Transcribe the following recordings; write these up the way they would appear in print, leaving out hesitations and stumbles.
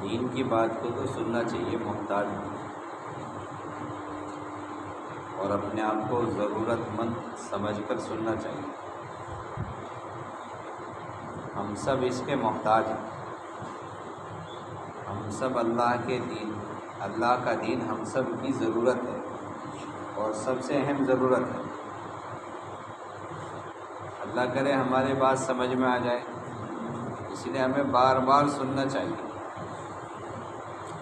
دین کی بات کو تو سننا چاہیے محتاج اور اپنے آپ کو ضرورت مند سمجھ کر سننا چاہیے۔ ہم سب اس کے محتاج ہیں، ہم سب اللہ کے دین، اللہ کا دین ہم سب کی ضرورت ہے اور سب سے اہم ضرورت ہے۔ اللہ کرے ہمارے بات سمجھ میں آ جائے، اس لیے ہمیں بار بار سننا چاہیے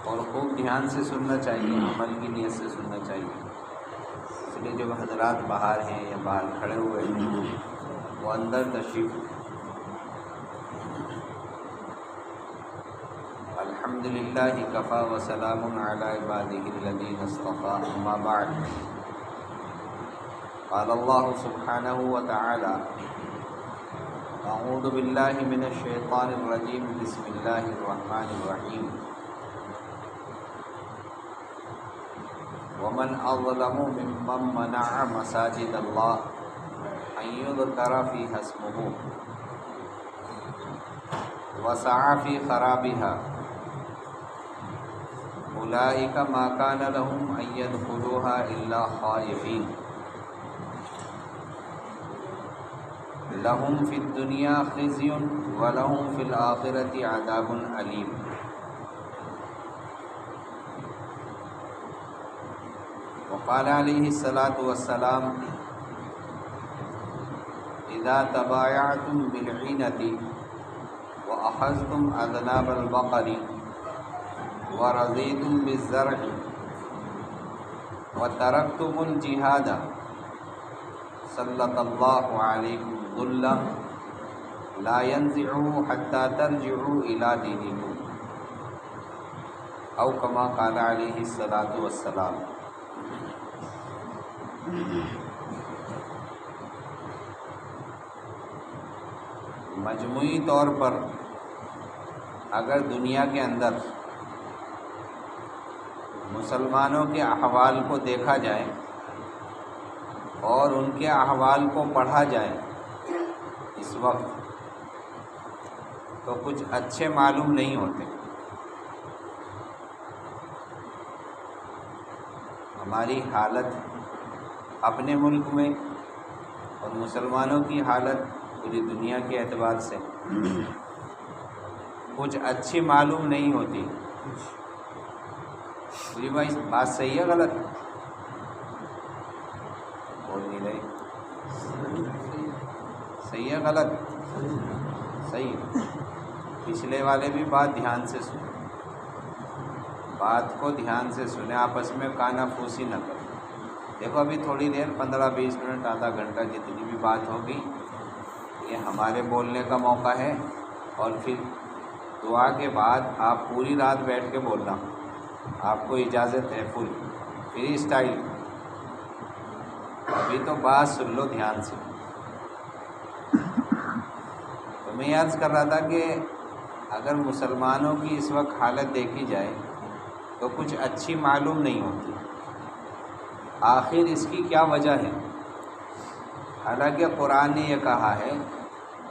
اور خوب دھیان سے سننا چاہیے، عمل کی نیت سے سننا چاہیے۔ اس لیے جو حضرات باہر ہیں یا باہر کھڑے ہوئے ہیں وہ اندر تشریف۔ الحمدللہ کفا وسلام علی عبادہ الذین اصطفیٰ، اما بعد۔ قال اللہ سبحانہ وتعالی اعوذ باللہ من الشیطان الرجیم، بسم اللہ الرحمن الرحیم۔ ومن اظلم ممن منع مساجد اللہ ان یذکر فیہا اسمہ وسعى فی خرابها اولئک ما کان لهم ان يدخلوها الا خائفین لهم فی الدنیا خزی ولهم فی الآخرۃ عذاب علیم۔ وقال علیہ الصلاۃ والسلام اذا تبایعتم بالعینۃ وأخذتم أذناب البقر ورضيتم بالزرع وتركتم الجهاد سلط الله عليكم ظلا لا ينزعه حتى ترجعوا إلى دينكم، أو كما قال عليه الصلاة والسلام۔ مجموعی طور پر اگر دنیا کے اندر مسلمانوں کے احوال کو دیکھا جائے اور ان کے احوال کو پڑھا جائے اس وقت، تو کچھ اچھے معلوم نہیں ہوتے۔ ہماری حالت اپنے ملک میں اور مسلمانوں کی حالت پوری دنیا کے اعتبار سے کچھ اچھی معلوم نہیں ہوتی۔ جی بھائی بات صحیح ہے غلط؟ بول نہیں رہے، صحیح ہے غلط؟ صحیح۔ پچھلے والے بھی بات دھیان سے سنیں، بات کو دھیان سے سنیں، آپس میں کانا پھوسی نہ کریں۔ دیکھو ابھی تھوڑی دیر 15-20 منٹ آدھا گھنٹہ جتنی بھی بات ہوگی یہ ہمارے بولنے کا موقع ہے، اور پھر دعا کے بعد آپ پوری رات بیٹھ کے بولنا، آپ کو اجازت ہے فل فری اسٹائل۔ ابھی تو بات سن لو دھیان سے۔ تو میں عرض کر رہا تھا کہ اگر مسلمانوں کی اس وقت حالت دیکھی جائے تو کچھ اچھی معلوم نہیں ہوتی۔ آخر اس کی کیا وجہ ہے؟ حالانکہ قرآن نے یہ کہا ہے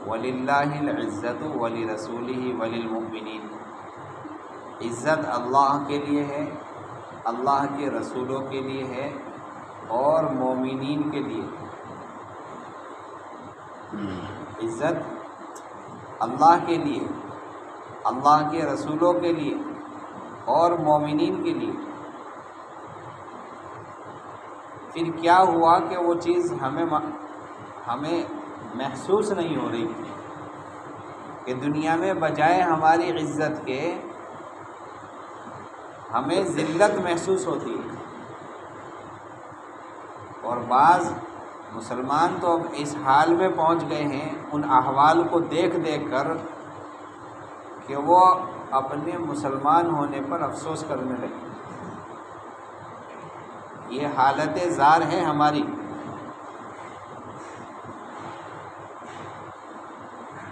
وَلِلَّهِ الْعِزَّةُ وَلِرَسُولِهِ وَلِلْمُؤْمِنِينَ، عزت اللہ کے لیے ہے، اللہ کے رسولوں کے لیے ہے اور مومنین کے لیے۔ عزت اللہ کے لیے، اللہ کے رسولوں کے لیے اور مومنین کے لیے۔ پھر کیا ہوا کہ وہ چیز ہمیں محسوس نہیں ہو رہی کہ دنیا میں بجائے ہماری عزت کے ہمیں ذلت محسوس ہوتی ہے۔ اور بعض مسلمان تو اب اس حال میں پہنچ گئے ہیں ان احوال کو دیکھ دیکھ کر کہ وہ اپنے مسلمان ہونے پر افسوس کرنے لگے۔ یہ حالت زار ہے ہماری۔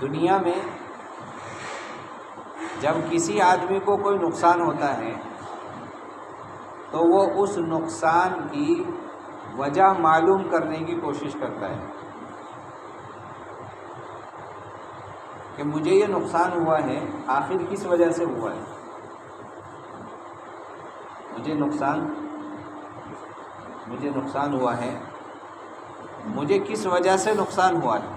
دنیا میں جب کسی آدمی کو کوئی نقصان ہوتا ہے تو وہ اس نقصان کی وجہ معلوم کرنے کی کوشش کرتا ہے کہ مجھے یہ نقصان ہوا ہے، آخر کس وجہ سے ہوا ہے۔ مجھے نقصان ہوا ہے، مجھے کس وجہ سے نقصان ہوا ہے؟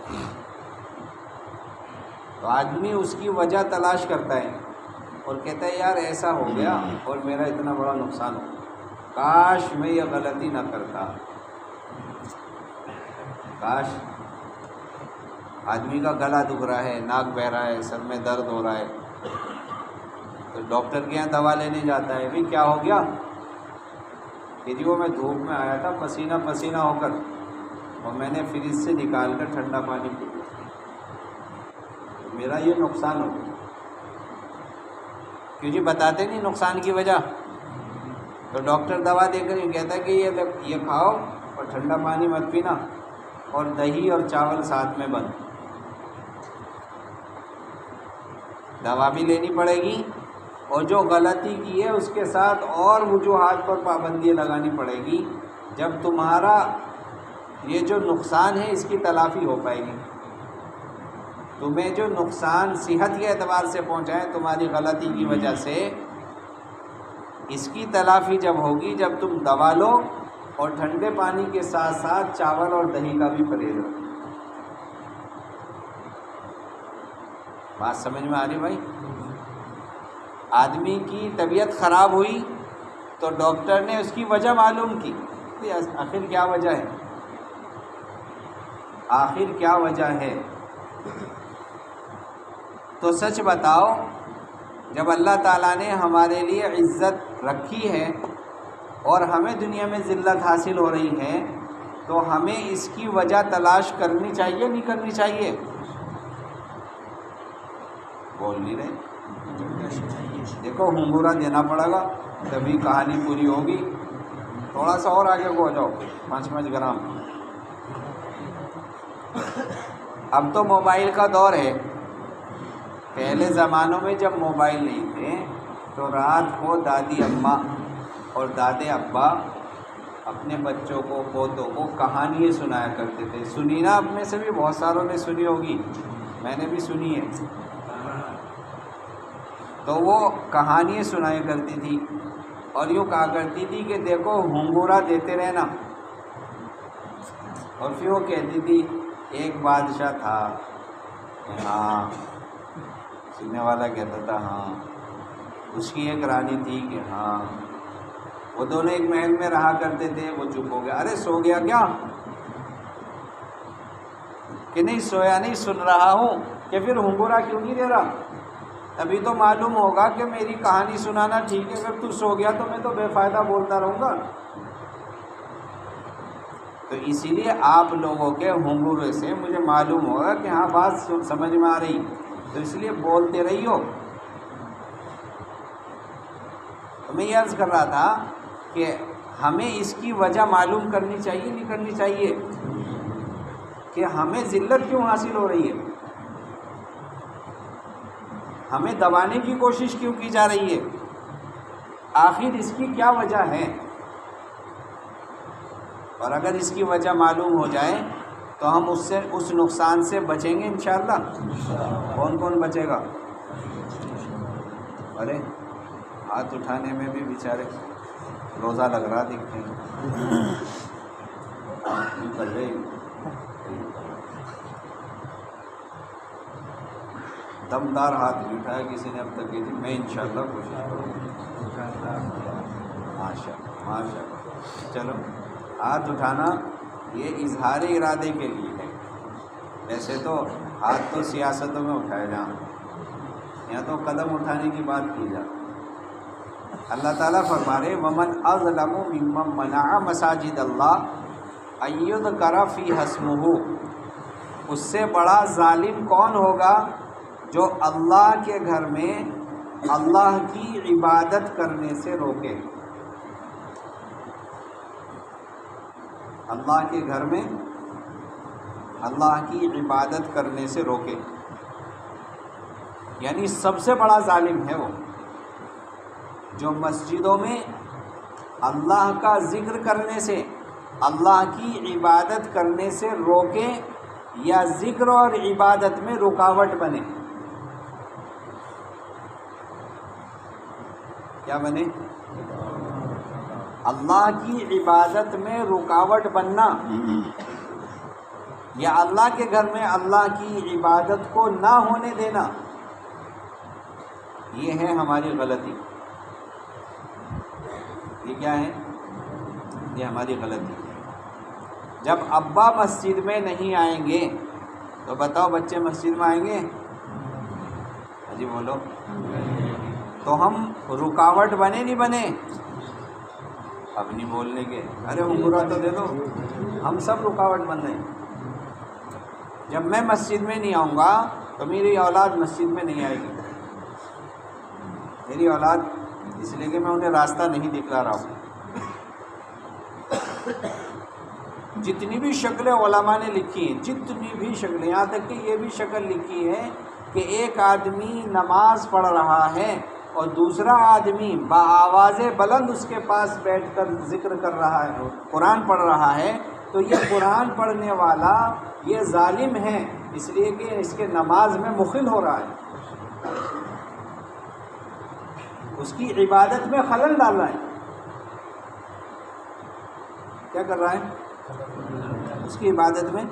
تو آدمی اس کی وجہ تلاش کرتا ہے اور کہتا ہے یار ایسا ہو گیا اور میرا اتنا بڑا نقصان ہو، کاش میں یہ غلطی نہ کرتا، کاش۔ آدمی کا گلا دکھ رہا ہے، ناک بہ رہا ہے، سر میں درد ہو رہا ہے، تو ڈاکٹر کے یہاں دوا لینے جاتا ہے، بھئی کیا ہو گیا؟ کہ جی وہ میں دھوپ میں آیا تھا پسینہ پسینہ ہو کر، اور میں نے فریج سے نکال کر ٹھنڈا پانی پی لیا، میرا یہ نقصان ہو گیا۔ کیوں جی بتاتے نہیں نقصان کی وجہ؟ تو ڈاکٹر دوا دے کر یہ کہتا ہے کہ یہ کھاؤ اور ٹھنڈا پانی مت پینا، اور دہی اور چاول ساتھ میں بند۔ دوا بھی لینی پڑے گی، اور جو غلطی کی ہے اس کے ساتھ اور وجوہات پر پابندیاں لگانی پڑے گی، جب تمہارا یہ جو نقصان ہے اس کی تلافی ہو پائے گی۔ تمہیں جو نقصان صحت کے اعتبار سے پہنچا ہے تمہاری غلطی کی وجہ سے، اس کی تلافی جب ہوگی جب تم دوا لو اور ٹھنڈے پانی کے ساتھ ساتھ چاول اور دہی کا بھی پرہیز رکھو۔ بات سمجھ میں آ رہی بھائی؟ آدمی کی طبیعت خراب ہوئی تو ڈاکٹر نے اس کی وجہ معلوم کی، آخر کیا وجہ ہے، آخر کیا وجہ ہے؟ تو سچ بتاؤ، جب اللہ تعالیٰ نے ہمارے لیے عزت رکھی ہے اور ہمیں دنیا میں ذلت حاصل ہو رہی ہے، تو ہمیں اس کی وجہ تلاش کرنی چاہیے نہیں کرنی چاہیے؟ بول نہیں رہے؟ دیکھو ہنگورا دینا پڑے گا تبھی کہانی پوری ہوگی۔ تھوڑا سا اور آگے کو ہو جاؤ، 5 گرام۔ اب تو موبائل کا دور ہے، پہلے زمانوں میں جب موبائل نہیں تھے تو رات کو دادی اماں اور دادے ابا اپنے بچوں کو، پوتوں کو کہانیاں سنایا کرتے تھے۔ سنی نا؟ اپنے سے بھی بہت ساروں نے سنی ہوگی، میں نے بھی سنی ہے۔ تو وہ کہانیاں سنایا کرتی تھی اور یوں کہا کرتی تھی کہ دیکھو ہنگورا دیتے رہنا، اور پھر وہ کہتی تھی ایک بادشاہ تھا، ہاں، سننے والا کہتا تھا ہاں، اس کی ایک رانی تھی کہ ہاں، وہ دونوں ایک محل میں رہا کرتے تھے۔ وہ چپ ہو گیا، ارے سو گیا کیا؟ کہ نہیں سویا نہیں، سن رہا ہوں۔ کہ پھر ہنگورا کیوں نہیں دے رہا؟ تبھی تو معلوم ہوگا کہ میری کہانی سنانا ٹھیک ہے، اگر تو سو گیا تو میں تو بے فائدہ بولتا رہوں گا۔ تو اسی لیے آپ لوگوں کے ہنگورے سے مجھے معلوم ہوگا کہ ہاں بات سمجھ میں آ رہی، تو اس لیے بولتے رہی ہو۔ تو میں یہ عرض کر رہا تھا کہ ہمیں اس کی وجہ معلوم کرنی چاہیے نہیں کرنی چاہیے کہ ہمیں ذلت کیوں حاصل ہو رہی ہے، ہمیں دبانے کی کوشش کیوں کی جا رہی ہے، آخر اس کی کیا وجہ ہے؟ اور اگر اس کی وجہ معلوم ہو جائے تو ہم اس نقصان سے بچیں گے انشاءاللہ۔ کون کون بچے گا؟ ارے ہاتھ اٹھانے میں بھی بیچارے روزہ لگ رہا دکھتے ہیں، کر رہے دمدار ہاتھ نہیں اٹھایا کسی نے اب تک، کہ میں انشاءاللہ کوشش کروں گا۔ ماشاء اللہ۔ چلو، ہاتھ اٹھانا یہ اظہار ارادے کے لیے ہے، ویسے تو ہاتھ تو سیاستوں میں اٹھائے جائیں، یہاں تو قدم اٹھانے کی بات کی جائے۔ اللہ تعالیٰ فرما رہے وَمَنْ أَظْلَمُ مِمَّنْ مَنَعَ مَسَاجِدَ اللَّهِ أَن يُذْكَرَ فِيهَا اسْمُهُ، اس سے بڑا ظالم کون ہوگا جو اللہ کے گھر میں اللہ کی عبادت کرنے سے روکے، اللہ کے گھر میں اللہ کی عبادت کرنے سے روکے، یعنی سب سے بڑا ظالم ہے وہ جو مسجدوں میں اللہ کا ذکر کرنے سے، اللہ کی عبادت کرنے سے روکے یا ذکر اور عبادت میں رکاوٹ بنے۔ کیا بنے؟ اللہ کی عبادت میں رکاوٹ بننا یا اللہ کے گھر میں اللہ کی عبادت کو نہ ہونے دینا، یہ ہے ہماری غلطی۔ یہ کیا ہے؟ یہ ہماری غلطی۔ جب ابا مسجد میں نہیں آئیں گے تو بتاؤ بچے مسجد میں آئیں گے؟ جی بولو۔ تو ہم رکاوٹ بنے نہیں بنے؟ اب نہیں بولنے کے، ارے ہنگورا تو دے دو، ہم سب رکاوٹ بن رہے ہیں۔ جب میں مسجد میں نہیں آؤں گا تو میری اولاد مسجد میں نہیں آئے گی۔ میری اولاد اس لیے کہ میں انہیں راستہ نہیں دکھلا رہا ہوں۔ جتنی بھی شکلیں علماء نے لکھی ہیں، جتنی بھی شکلیں، یہاں تک کہ یہ بھی شکل لکھی ہے کہ ایک آدمی نماز پڑھ رہا ہے اور دوسرا آدمی بآواز بلند اس کے پاس بیٹھ کر ذکر کر رہا ہے، قرآن پڑھ رہا ہے، تو یہ قرآن پڑھنے والا یہ ظالم ہے، اس لیے کہ اس کے نماز میں مخل ہو رہا ہے، اس کی عبادت میں خلل ڈال رہا ہے۔ کیا کر رہا ہے؟ اس کی عبادت میں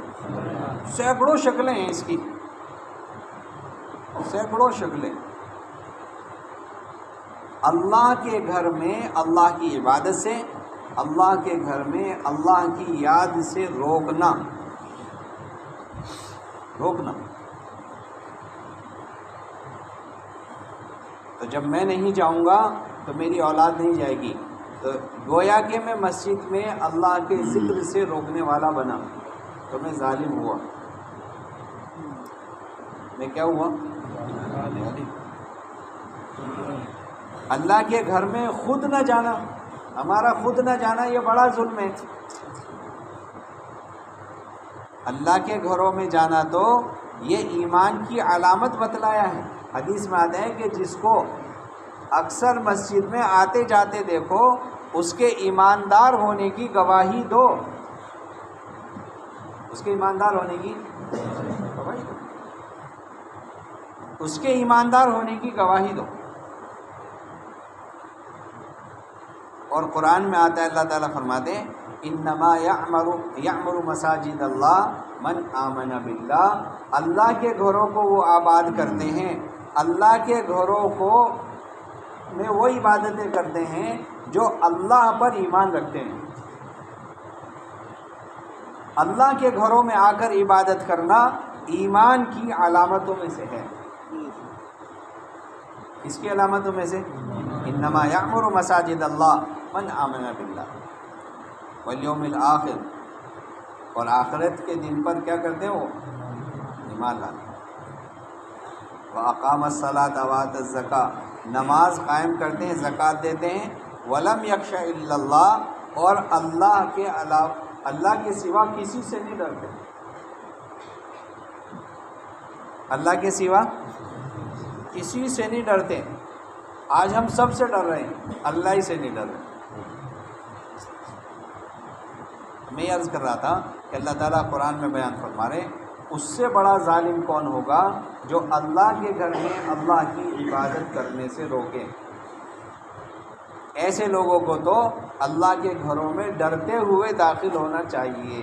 سینکڑوں شکلیں ہیں، اس کی سینکڑوں شکلیں۔ اللہ کے گھر میں اللہ کی عبادت سے، اللہ کے گھر میں اللہ کی یاد سے روکنا۔ تو جب میں نہیں جاؤں گا تو میری اولاد نہیں جائے گی، تو گویا کہ میں مسجد میں اللہ کے ذکر سے روکنے والا بنا، تو میں ظالم ہوا۔ میں کیا ہوا؟ اللہ کے گھر میں خود نہ جانا، ہمارا خود نہ جانا یہ بڑا ظلم ہے۔ اللہ کے گھروں میں جانا تو یہ ایمان کی علامت بتلایا ہے۔ حدیث میں آتا ہے کہ جس کو اکثر مسجد میں آتے جاتے دیکھو اس کے ایماندار ہونے کی گواہی دو، اس کے ایماندار ہونے کی گواہی دو، اس کے ایماندار ہونے کی گواہی دو۔ اور قرآن میں آتا ہے، اللہ تعالیٰ فرماتے ہیں انما یعمر مساجد اللہ من آمن باللہ، اللہ کے گھروں کو وہ آباد کرتے ہیں، اللہ کے گھروں کو میں وہ عبادتیں کرتے ہیں جو اللہ پر ایمان رکھتے ہیں۔ اللہ کے گھروں میں آ کر عبادت کرنا ایمان کی علامتوں میں سے ہے۔ اس کی علامتوں میں سے انما یعمر مساجد اللہ من آمن باللہ والیوم الآخر، اور آخرت کے دن پر کیا کرتے ہیں؟ وہ ایمان لاتے ہیں۔ وَأَقَامَ الصَّلَاةَ وَآتَى الزَّكَاةَ، نماز قائم کرتے ہیں، زکوٰۃ دیتے ہیں۔ وَلَمْ يَخْشَ إِلَّا اللَّهَ، اور اللہ کے علاوہ، اللہ کے سوا کسی سے نہیں ڈرتے، اللہ کے سوا کسی سے نہیں ڈرتے۔ آج ہم سب سے ڈر رہے ہیں، اللہ ہی سے نہیں ڈر رہے۔ میں عرض کر رہا تھا کہ اللہ تعالیٰ قرآن میں بیان فرما رہے اس سے بڑا ظالم کون ہوگا جو اللہ کے گھر میں اللہ کی عبادت کرنے سے روکے۔ ایسے لوگوں کو تو اللہ کے گھروں میں ڈرتے ہوئے داخل ہونا چاہیے۔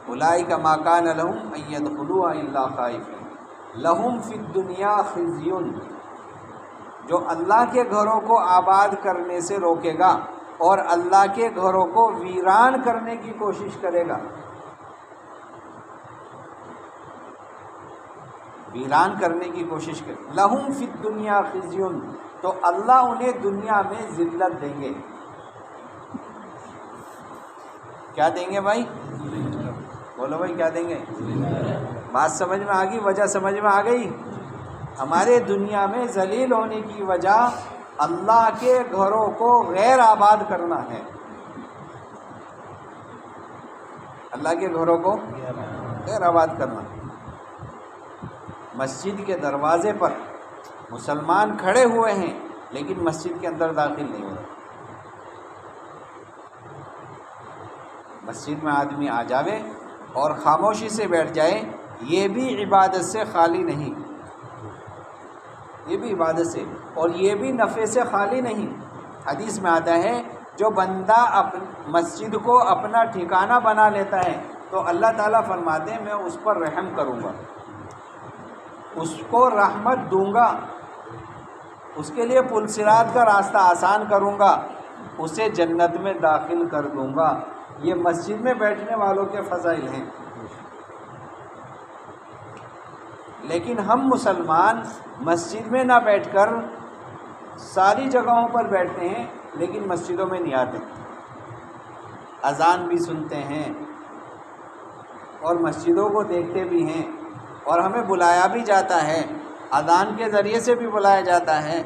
اولئک ما کان لہم ان یدخلوها الا خائفین لہم فی الدنیا خزی، جو اللہ کے گھروں کو آباد کرنے سے روکے گا اور اللہ کے گھروں کو ویران کرنے کی کوشش کرے گا، ویران کرنے کی کوشش کرے، لہم فی الدنیا خزی، تو اللہ انہیں دنیا میں ذلت دیں گے۔ کیا دیں گے بھائی؟ بولو بھائی، کیا دیں گے؟ بات سمجھ میں آ گئی؟ وجہ سمجھ میں آ گئی؟ ہمارے دنیا میں ذلیل ہونے کی وجہ اللہ کے گھروں کو غیر آباد کرنا ہے۔ اللہ کے گھروں کو غیر آباد کرنا۔ مسجد کے دروازے پر مسلمان کھڑے ہوئے ہیں لیکن مسجد کے اندر داخل نہیں ہو رہے۔ مسجد میں آدمی آ جاوے اور خاموشی سے بیٹھ جائے، یہ بھی عبادت سے خالی نہیں، یہ بھی عبادت سے، اور یہ بھی نفع سے خالی نہیں۔ حدیث میں آتا ہے جو بندہ مسجد کو اپنا ٹھکانہ بنا لیتا ہے تو اللہ تعالیٰ فرماتے ہیں میں اس پر رحم کروں گا، اس کو رحمت دوں گا، اس کے لیے پل صراط کا راستہ آسان کروں گا، اسے جنت میں داخل کر دوں گا۔ یہ مسجد میں بیٹھنے والوں کے فضائل ہیں۔ لیکن ہم مسلمان مسجد میں نہ بیٹھ کر ساری جگہوں پر بیٹھتے ہیں لیکن مسجدوں میں نہیں آتے، اذان بھی سنتے ہیں اور مسجدوں کو دیکھتے بھی ہیں، اور ہمیں بلایا بھی جاتا ہے، اذان کے ذریعے سے بھی بلایا جاتا ہے،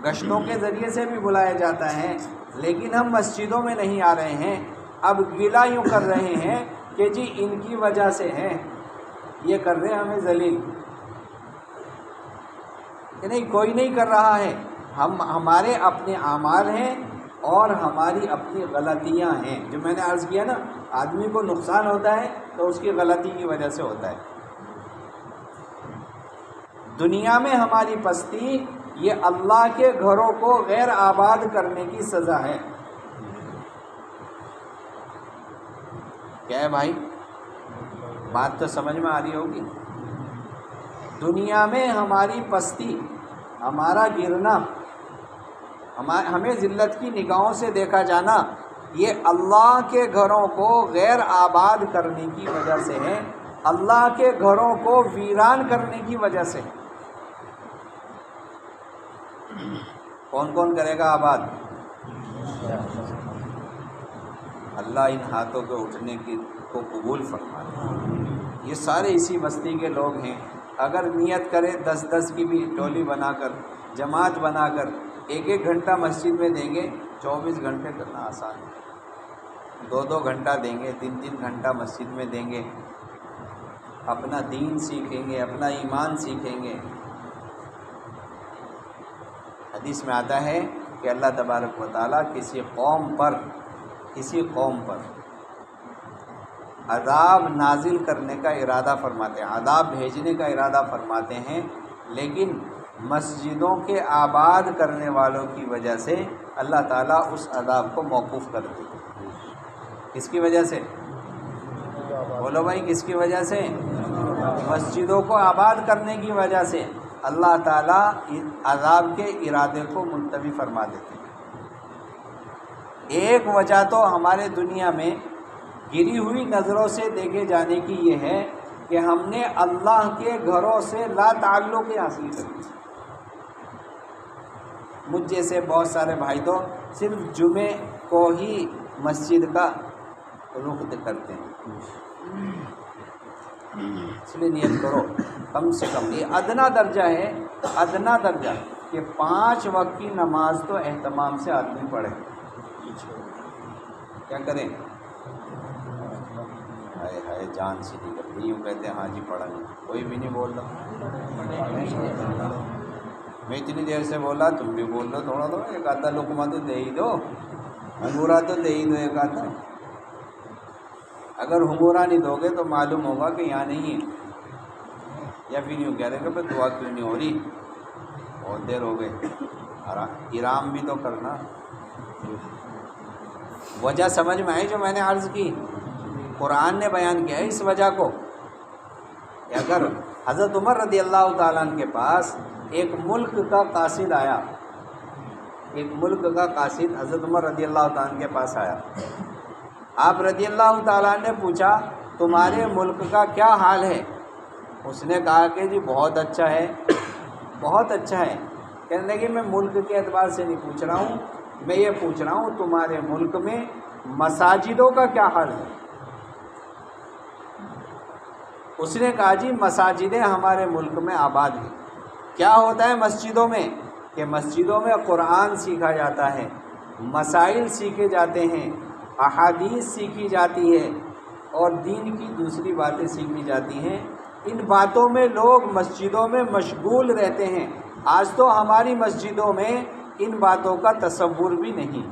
گشتوں کے ذریعے سے بھی بلایا جاتا ہے، لیکن ہم مسجدوں میں نہیں آ رہے ہیں۔ اب گلہ یوں کر رہے ہیں کہ جی ان کی وجہ سے ہے، یہ کر رہے ہیں ہمیں ذلیل، کہ نہیں کوئی نہیں کر رہا ہے، ہمارے اپنے اعمال ہیں اور ہماری اپنی غلطیاں ہیں۔ جو میں نے عرض کیا نا، آدمی کو نقصان ہوتا ہے تو اس کی غلطی کی وجہ سے ہوتا ہے۔ دنیا میں ہماری پستی یہ اللہ کے گھروں کو غیر آباد کرنے کی سزا ہے۔ کیا ہے بھائی؟ بات تو سمجھ میں آ رہی ہوگی۔ دنیا میں ہماری پستی، ہمارا گرنا، ہمیں ذلت کی نگاہوں سے دیکھا جانا، یہ اللہ کے گھروں کو غیر آباد کرنے کی وجہ سے ہے، اللہ کے گھروں کو ویران کرنے کی وجہ سے۔ کون کون کرے گا آباد؟ اللہ ان ہاتھوں کے اٹھنے کی کو قبول فرمائے۔ یہ سارے اسی بستی کے لوگ ہیں۔ اگر نیت کرے 10 کی بھی ٹولی بنا کر، جماعت بنا کر 1 گھنٹہ مسجد میں دیں گے، 24 گھنٹے کرنا آسان ہے۔ 2 گھنٹہ دیں گے، 3 گھنٹہ مسجد میں دیں گے، اپنا دین سیکھیں گے، اپنا ایمان سیکھیں گے۔ حدیث میں آتا ہے کہ اللہ تبارک و تعالیٰ کسی قوم پر عذاب نازل کرنے کا ارادہ فرماتے ہیں، عذاب بھیجنے کا ارادہ فرماتے ہیں، لیکن مسجدوں کے آباد کرنے والوں کی وجہ سے اللہ تعالیٰ اس عذاب کو موقوف کر دیتے ہیں۔ کس کی وجہ سے؟ بولو بھائی، کس کی وجہ سے؟ مسجدوں کو آباد کرنے کی وجہ سے اللہ تعالیٰ عذاب کے ارادے کو ملتوی فرما دیتے ہیں۔ ایک وجہ تو ہمارے دنیا میں گری ہوئی نظروں سے دیکھے جانے کی یہ ہے کہ ہم نے اللہ کے گھروں سے لا تعلقی حاصل کر لی۔ مجھ جیسے بہت سارے بھائی تو صرف جمعے کو ہی مسجد کا رخ کرتے ہیں، اس لیے نیت کرو کم سے کم، یہ ادنا درجہ ہے، ادنا درجہ کہ 5 وقت کی نماز تو اہتمام سے آدمی پڑھے۔ کیا کریں؟ ہائے ہائے جان سی نکل گئی، یوں کہتے ہیں ہاں جی پڑھا نہیں، کوئی بھی نہیں بول رہا۔ میں اتنی دیر سے بولا، تم بھی بول دو تھوڑا تھوڑا، ایک آدھا لقمہ تو دے ہی دو، ہنگورا تو دے ہی دو ایک آدھا۔ اگر ہنگورا نہیں دو گے تو معلوم ہوگا کہ یہاں نہیں ہے، یا پھر یوں کہہ رہے کہ بھائی دعا کیوں نہیں ہو رہی، بہت دیر ہو گئے، ارام بھی تو کرنا۔ وجہ سمجھ میں آئی جو میں نے عرض کی؟ قرآن نے بیان کیا ہے اس وجہ کو کہ اگر حضرت عمر رضی اللہ تعالیٰ عنہ کے پاس ایک ملک کا قاصد آیا، ایک ملک کا قاصد حضرت عمر رضی اللہ تعالیٰ عنہ کے پاس آیا، آپ رضی اللہ تعالیٰ عنہ نے پوچھا تمہارے ملک کا کیا حال ہے؟ اس نے کہا کہ جی بہت اچھا ہے، بہت اچھا ہے۔ کہنے لگے میں ملک کے اعتبار سے نہیں پوچھ رہا ہوں، میں یہ پوچھ رہا ہوں تمہارے ملک میں مساجدوں کا کیا حال ہے؟ اس نے کہا جی مساجدیں ہمارے ملک میں آباد ہیں۔ کیا ہوتا ہے مسجدوں میں؟ کہ مسجدوں میں قرآن سیکھا جاتا ہے، مسائل سیکھے جاتے ہیں، احادیث سیکھی جاتی ہے اور دین کی دوسری باتیں سیکھی جاتی ہیں۔ ان باتوں میں لوگ مسجدوں میں مشغول رہتے ہیں۔ آج تو ہماری مسجدوں میں ان باتوں کا تصور بھی نہیں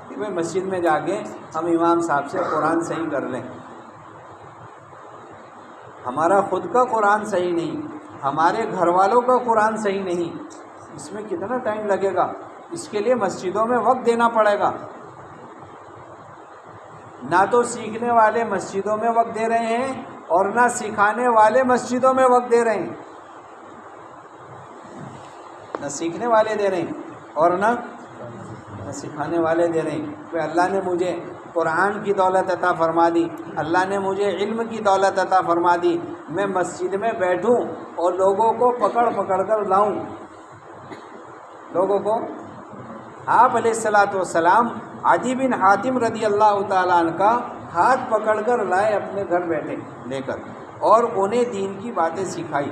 کہ میں مسجد میں جا کے ہم امام صاحب سے قرآن صحیح کر لیں۔ ہمارا خود کا قرآن صحیح نہیں، ہمارے گھر والوں کا قرآن صحیح نہیں، اس میں کتنا ٹائم لگے گا؟ اس کے لیے مسجدوں میں وقت دینا پڑے گا۔ نہ تو سیکھنے والے مسجدوں میں وقت دے رہے ہیں اور نہ سکھانے والے مسجدوں میں وقت دے رہے ہیں، نہ سیکھنے والے دے رہے ہیں اور نہ سکھانے والے دے رہے ہیں۔ کہ اللہ نے مجھے قرآن کی دولت عطا فرما دی، اللہ نے مجھے علم کی دولت عطا فرما دی، میں مسجد میں بیٹھوں اور لوگوں کو پکڑ پکڑ کر لاؤں، لوگوں کو۔ آپ علیہ الصلاۃ والسلام عدی بن حاتم رضی اللہ تعالیٰ عنہ کا ہاتھ پکڑ کر لائے اپنے گھر بیٹھے لے کر، اور انہیں دین کی باتیں سکھائی،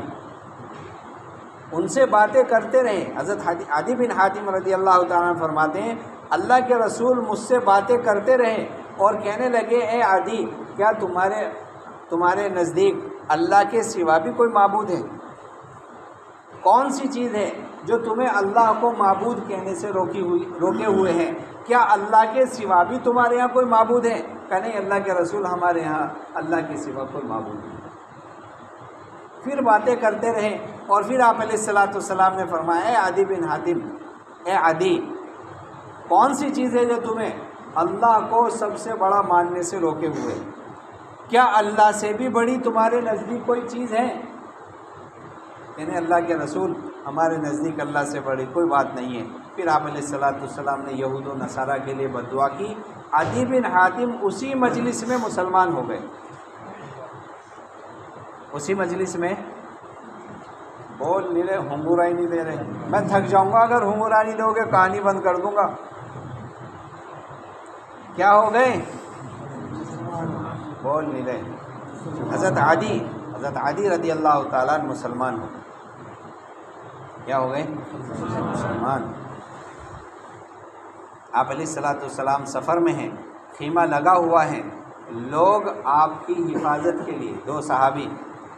ان سے باتیں کرتے رہے۔ حضرت عدی بن حاتم رضی اللہ تعالیٰ عنہ فرماتے ہیں اللہ کے رسول مجھ سے باتیں کرتے رہے اور کہنے لگے اے عدی، کیا تمہارے نزدیک اللہ کے سوا بھی کوئی معبود ہے؟ کون سی چیز ہے جو تمہیں اللہ کو معبود کہنے سے روکے ہوئے ہیں؟ کیا اللہ کے سوا بھی تمہارے یہاں کوئی معبود ہے؟ کہ نہیں اللہ کے رسول، ہمارے یہاں اللہ کے سوا کوئی معبود نہیں۔ پھر باتیں کرتے رہے اور پھر آپ علیہ الصلاۃ والسلام نے فرمایا اے عدی بن حاتم، اے عدی، کون سی چیز ہے جو تمہیں اللہ کو سب سے بڑا ماننے سے روکے ہوئے؟ کیا اللہ سے بھی بڑی تمہارے نزدیک کوئی چیز ہے؟ یعنی اللہ کے رسول، ہمارے نزدیک اللہ سے بڑی کوئی بات نہیں ہے۔ پھر آپ علیہ الصلاۃ والسلام نے یہود و نصارہ کے لیے بد دعا کی۔ عدی بن حاتم اسی مجلس میں مسلمان ہو گئے، اسی مجلس میں۔ بول نہیں رہے، ہنگورا ہی نہیں دے رہے، میں تھک جاؤں گا اگر ہنگورا نہیں دو گے، کہانی بند کر دوں گا۔ کیا ہو گئے؟ بول نہیں رہے۔ حضرت عدی رضی اللہ تعالیٰ عنہ مسلمان ہو گئے۔ کیا ہو گئے؟ مسلمان۔ آپ علیہ الصلاۃ والسلام سفر میں ہیں، خیمہ لگا ہوا ہے، لوگ آپ کی حفاظت کے لیے، دو صحابی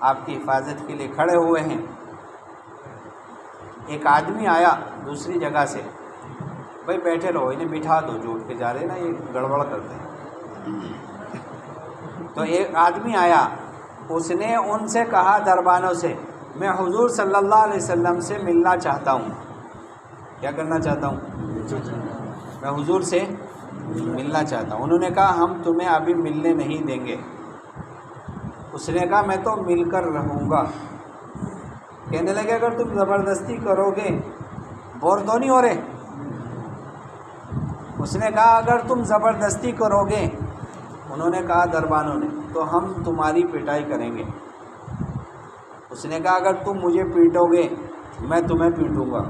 آپ کی حفاظت کے لیے کھڑے ہوئے ہیں۔ ایک آدمی آیا دوسری جگہ سے، بھائی بیٹھے رہو، انہیں بٹھا دو، جو اٹھ کے جا رہے ہیں نا یہ گڑبڑ کرتے ہیں۔ تو ایک آدمی آیا، اس نے ان سے کہا دربانوں سے، میں حضور صلی اللہ علیہ وسلم سے ملنا چاہتا ہوں۔ کیا کرنا چاہتا ہوں؟ میں حضور سے ملنا چاہتا ہوں۔ انہوں نے کہا ہم تمہیں ابھی ملنے نہیں دیں گے۔ اس نے کہا میں تو مل کر رہوں گا۔ کہنے لگے اگر تم زبردستی کرو گے، بور تو نہیں ہو رہے؟ اس نے کہا اگر تم زبردستی کرو گے، انہوں نے کہا دربانوں نے، تو ہم تمہاری پٹائی کریں گے۔ اس نے کہا اگر تم مجھے پیٹو گے میں تمہیں پیٹوں گا۔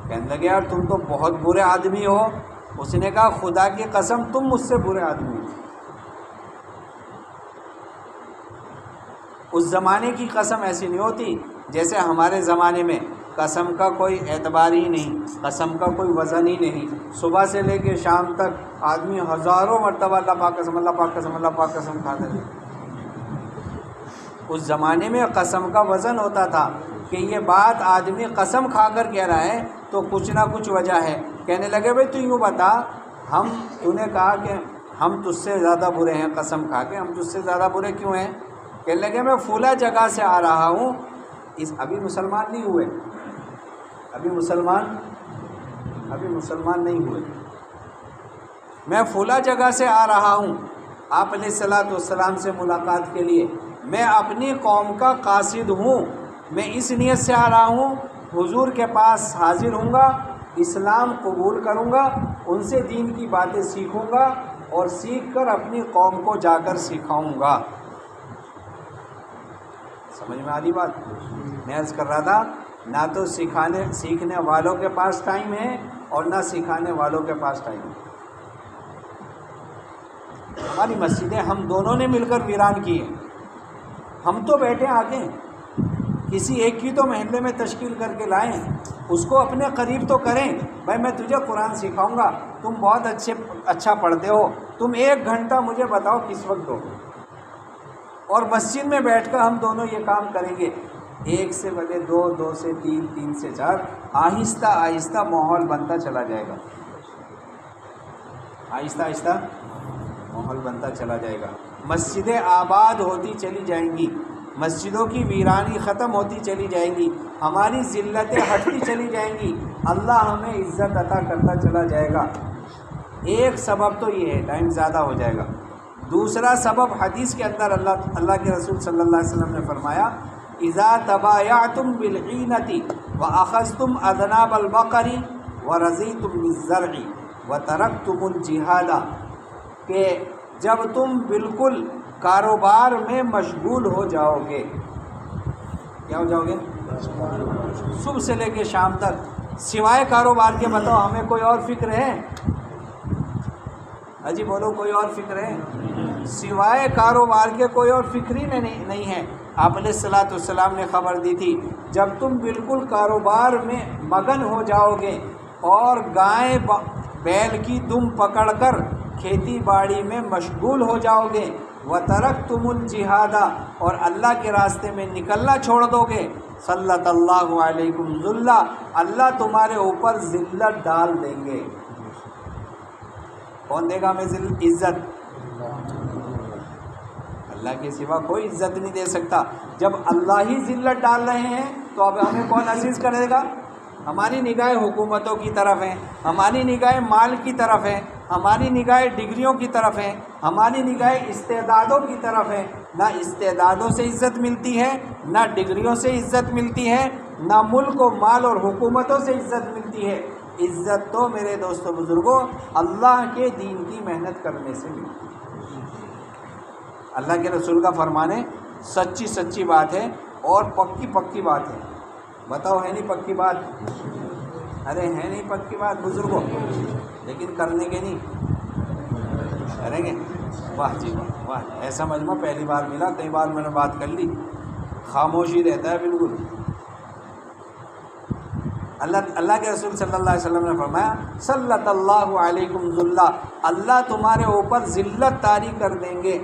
کہنے لگے یار تم تو بہت برے آدمی ہو۔ اس نے کہا خدا کی قسم تم مجھ سے برے آدمی ہو۔ اس زمانے کی قسم ایسی نہیں ہوتی جیسے ہمارے زمانے میں، قسم کا کوئی اعتبار ہی نہیں، قسم کا کوئی وزن ہی نہیں۔ صبح سے لے کے شام تک آدمی ہزاروں مرتبہ اللہ پاک قسم، اللہ پاک قسم، اللہ پاک قسم کھاتے تھے۔ اس زمانے میں قسم کا وزن ہوتا تھا کہ یہ بات آدمی قسم کھا کر کہہ رہا ہے تو کچھ نہ کچھ وجہ ہے۔ کہنے لگے بھائی تو یوں بتا، تو نے کہا کہ ہم تجھ سے زیادہ برے ہیں، قسم کھا کے ہم تجھ سے زیادہ برے کیوں ہیں؟ کہنے لگے میں فلاں جگہ سے آ رہا ہوں، ابھی مسلمان نہیں ہوئے، ابھی مسلمان نہیں ہوئے، میں فلاں جگہ سے آ رہا ہوں آپ علیہ الصلاۃ والسلام سے ملاقات کے لیے، میں اپنی قوم کا قاصد ہوں، میں اس نیت سے آ رہا ہوں حضور کے پاس حاضر ہوں گا، اسلام قبول کروں گا، ان سے دین کی باتیں سیکھوں گا اور سیکھ کر اپنی قوم کو جا کر سکھاؤں گا۔ سمجھ میں آ رہی بات؟ میں عرض کر رہا تھا نہ تو سیکھنے والوں کے پاس ٹائم ہے اور نہ سکھانے والوں کے پاس ٹائم ہے۔ ہماری مسجدیں ہم دونوں نے مل کر ویران کی ہیں، ہم تو بیٹھے آگے، کسی ایک کی تو محلے میں تشکیل کر کے لائیں، اس کو اپنے قریب تو کریں، بھائی میں تجھے قرآن سکھاؤں گا، تم بہت اچھا پڑھتے ہو، تم 1 گھنٹہ مجھے بتاؤ کس وقت دو، اور مسجد میں بیٹھ کر ہم دونوں یہ کام کریں گے۔ 1 سے بجے 2، 2 سے 3، 3 سے 4، آہستہ آہستہ ماحول بنتا چلا جائے گا، آہستہ آہستہ ماحول بنتا چلا جائے گا۔ مسجدیں آباد ہوتی چلی جائیں گی، مسجدوں کی ویرانی ختم ہوتی چلی جائیں گی، ہماری ذلتیں ہٹتی چلی جائیں گی، اللہ ہمیں عزت عطا کرتا چلا جائے گا۔ ایک سبب تو یہ ہے، ٹائم زیادہ ہو جائے گا۔ دوسرا سبب حدیث کے اندر اللہ کے رسول صلی اللہ علیہ وسلم نے فرمایا اذا تبایعتم بالعینۃ واخذتم اذناب البقر ورضیتم بالزرع وترکتم الجہاد، کہ جب تم بالکل کاروبار میں مشغول ہو جاؤ گے، کیا ہو جاؤ گے؟ صبح سے لے کے شام تک سوائے کاروبار کے بتاؤ ہمیں کوئی اور فکر ہے؟ اجی بولو، کوئی اور فکر ہے؟ سوائے کاروبار کے کوئی اور فکر ہی نہیں ہے۔ آپ علیہ الصلوۃ والسلام نے خبر دی تھی جب تم بالکل کاروبار میں مگن ہو جاؤ گے اور گائے بیل کی دم پکڑ کر کھیتی باڑی میں مشغول ہو جاؤ گے، وَتَرَكْتُمُ الْجِهَادَ، اور اللہ کے راستے میں نکلنا چھوڑ دو گے، صلی اللہ علیکم ذلہ، اللہ تمہارے اوپر ذلت ڈال دیں گے۔ کون دے گا ہمیں عزت؟ اللہ کے سوا کوئی عزت نہیں دے سکتا۔ جب اللہ ہی ذلت ڈال رہے ہیں تو اب ہمیں کون عزیز کرے گا؟ ہماری نگاہیں حکومتوں کی طرف ہیں، ہماری نگاہیں مال کی طرف ہیں، ہماری نگاہیں ڈگریوں کی طرف ہیں، ہماری نگاہیں استعدادوں کی طرف ہیں۔ نہ استعدادوں سے عزت ملتی ہے، نہ ڈگریوں سے عزت ملتی ہے، نہ ملک و مال اور حکومتوں سے عزت ملتی ہے۔ عزت تو میرے دوستو بزرگوں اللہ کے دین کی محنت کرنے سے ملتی ہے۔ اللہ کے رسول کا فرمان ہے، سچی سچی بات ہے اور پکی پکی بات ہے۔ بتاؤ ہے نہیں پکی بات؟ ارے ہے نہیں پکی بات بزرگوں، لیکن کرنے کے نہیں، کریں گے؟ واہ جی واہ واہ، ایسا مجمع پہلی بار ملا، کئی بار میں نے بات کر لی، خاموشی رہتا ہے بالکل۔ اللہ کے رسول صلی اللہ علیہ وسلم نے فرمایا صلی اللہ علیکم ذلہ، اللہ تمہارے اوپر ذلت طاری کر دیں گے،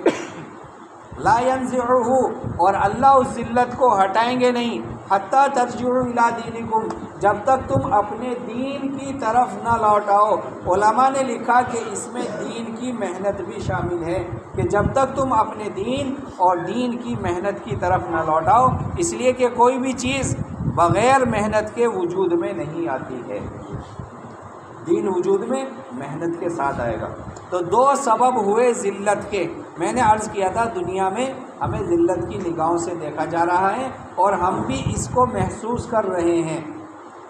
لا ينزعہ، اور اللہ اس ذلت کو ہٹائیں گے نہیں، حتی ترجعوا الی دینکم، جب تک تم اپنے دین کی طرف نہ لوٹ آؤ۔ علماء نے لکھا کہ اس میں دین کی محنت بھی شامل ہے، کہ جب تک تم اپنے دین اور دین کی محنت کی طرف نہ لوٹ آؤ، اس لیے کہ کوئی بھی چیز بغیر محنت کے وجود میں نہیں آتی ہے، دین وجود میں محنت کے ساتھ آئے گا۔ تو دو سبب ہوئے ذلت کے۔ میں نے عرض کیا تھا دنیا میں ہمیں ذلت کی نگاہوں سے دیکھا جا رہا ہے اور ہم بھی اس کو محسوس کر رہے ہیں،